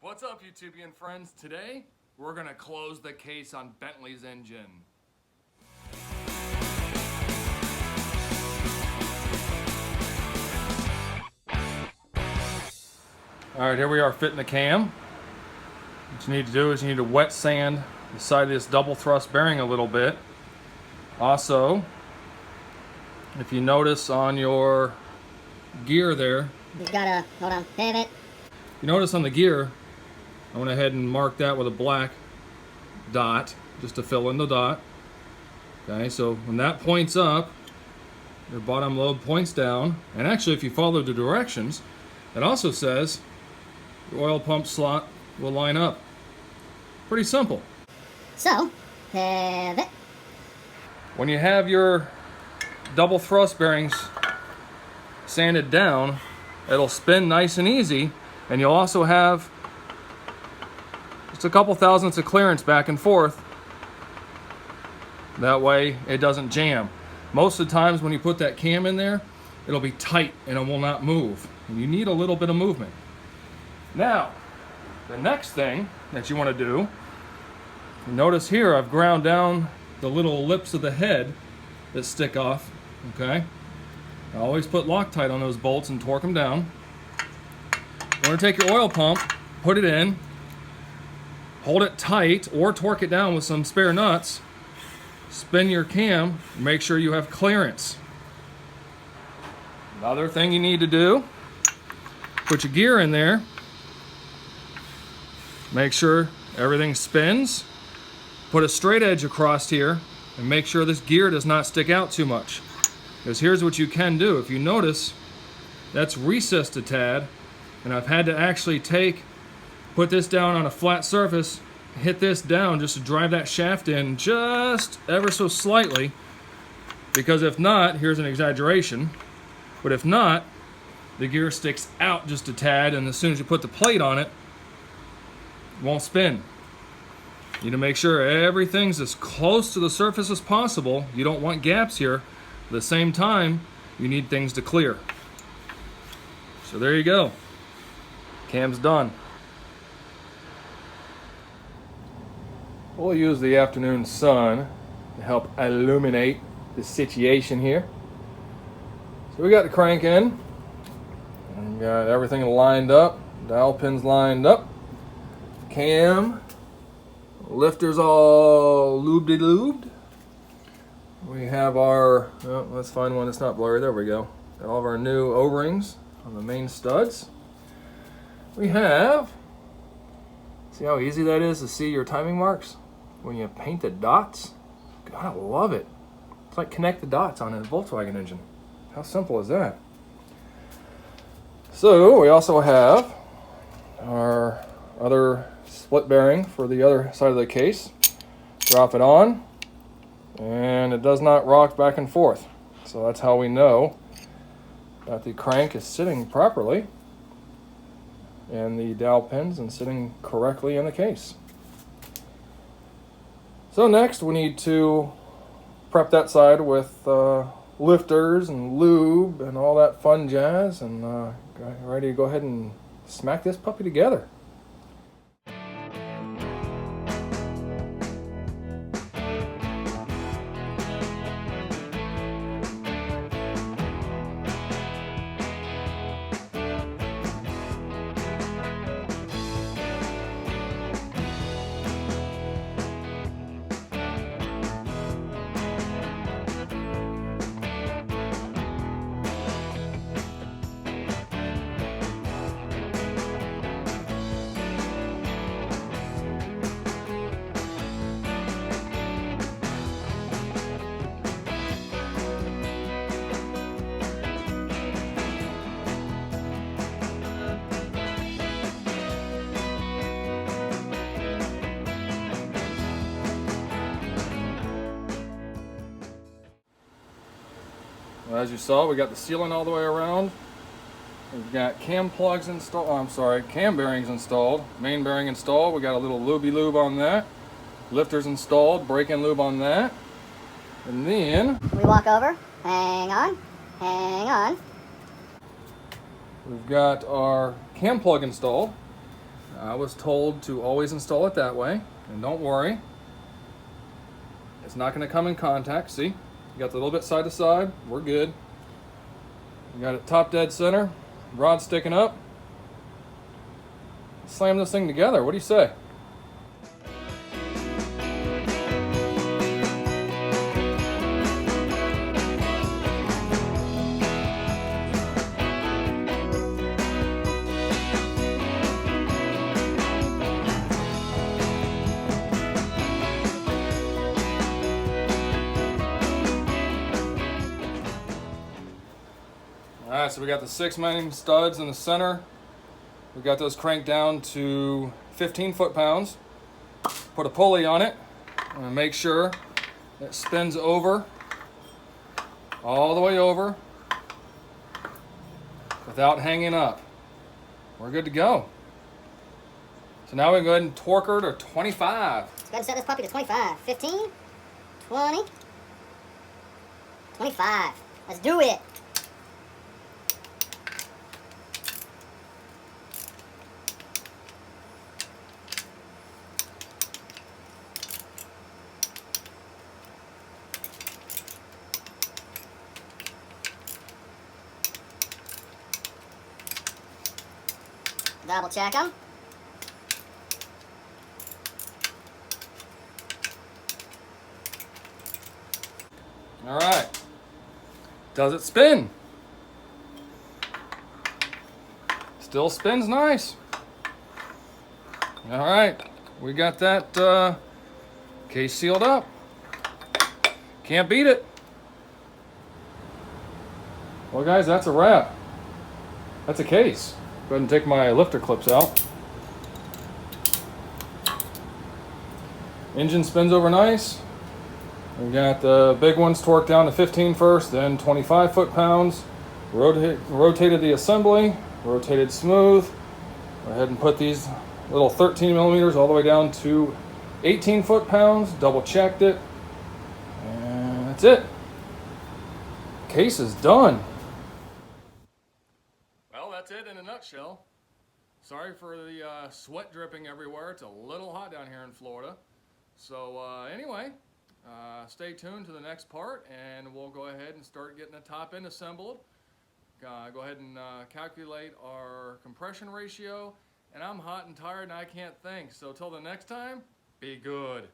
What's up, YouTubian friends? Today, we're gonna close the case on Bentley's engine. All right, here we are fitting the cam. What you need to do is you need to wet sand the side of this double thrust bearing a little bit. Also, if you notice on your gear there, you gotta, hold on, pivot. You notice on the gear, I went ahead and marked that with a black dot, just to fill in the dot. Okay, so when that points up, your bottom lobe points down. And actually, if you follow the directions, it also says the oil pump slot will line up. Pretty simple. So, pivot. When you have your double thrust bearings sanded down, it'll spin nice and easy, and you'll also have just a couple thousandths of clearance back and forth. That way it doesn't jam. Most of the times when you put that cam in there, it'll be tight and it will not move. And you need a little bit of movement. Now, the next thing that you want to do, notice here I've ground down the little lips of the head that stick off, okay? I always put Loctite on those bolts and torque them down. You want to take your oil pump, put it in, hold it tight or torque it down with some spare nuts, spin your cam, make sure you have clearance. Another thing you need to do, put your gear in there, make sure everything spins, put a straight edge across here, and make sure this gear does not stick out too much. Because here's what you can do. If you notice, that's recessed a tad, and I've had to actually put this down on a flat surface, hit this down just to drive that shaft in just ever so slightly, because if not, here's an exaggeration, but if not, the gear sticks out just a tad, and as soon as you put the plate on it, it won't spin. You need to make sure everything's as close to the surface as possible. You don't want gaps here. At the same time, you need things to clear. So there you go. Cam's done. We'll use the afternoon sun to help illuminate the situation here. So we got the crank in. And got everything lined up. Dial pins lined up. Cam. Lifters all lubed-de-lubed. We have our, oh, let's find one that's not blurry. There we go. Got all of our new O-rings on the main studs. We have, see how easy that is to see your timing marks when you paint the dots? God, I love it. It's like connect the dots on a Volkswagen engine. How simple is that? So we also have our other split bearing for the other side of the case. Drop it on, and it does not rock back and forth. So that's how we know that the crank is sitting properly and the dowel pins and sitting correctly in the case. So next we need to prep that side with lifters and lube and all that fun jazz, and ready to go ahead and smack this puppy together. As you saw, we got the sealant all the way around. We've got cam plugs installed. Oh, I'm sorry, cam bearings installed. Main bearing installed. We got a little lube on that. Lifters installed. Brake-in lube on that. And then we walk over. Hang on. Hang on. We've got our cam plug installed. I was told to always install it that way, and don't worry, it's not going to come in contact. See, you got the little bit side to side, we're good. You got it top dead center, rod sticking up. Slam this thing together, what do you say? Alright, so we got the 6 main studs in the center. We got those cranked down to 15 foot-pounds. Put a pulley on it and make sure it spins over, all the way over, without hanging up. We're good to go. So now we can go ahead and torque her to 25. Let's go ahead and set this puppy to 25. 15, 20, 25. Let's do it. Double check them. All right. Does it spin? Still spins nice. All right. We got that case sealed up. Can't beat it. Well, guys, that's a wrap. That's a case. Go ahead and take my lifter clips out. Engine spins over nice. We got the big ones torqued down to 15 first, then 25 foot-pounds. Rotated the assembly, rotated smooth. Go ahead and put these little 13 millimeters all the way down to 18 foot-pounds. Double checked it. And that's it. Case is done. Well, that's it in a nutshell. Sorry for the sweat dripping everywhere. It's a little hot down here in Florida. So anyway, stay tuned to the next part, and we'll go ahead and start getting the top end assembled. Go ahead and calculate our compression ratio. And I'm hot and tired and I can't think. So till the next time, be good.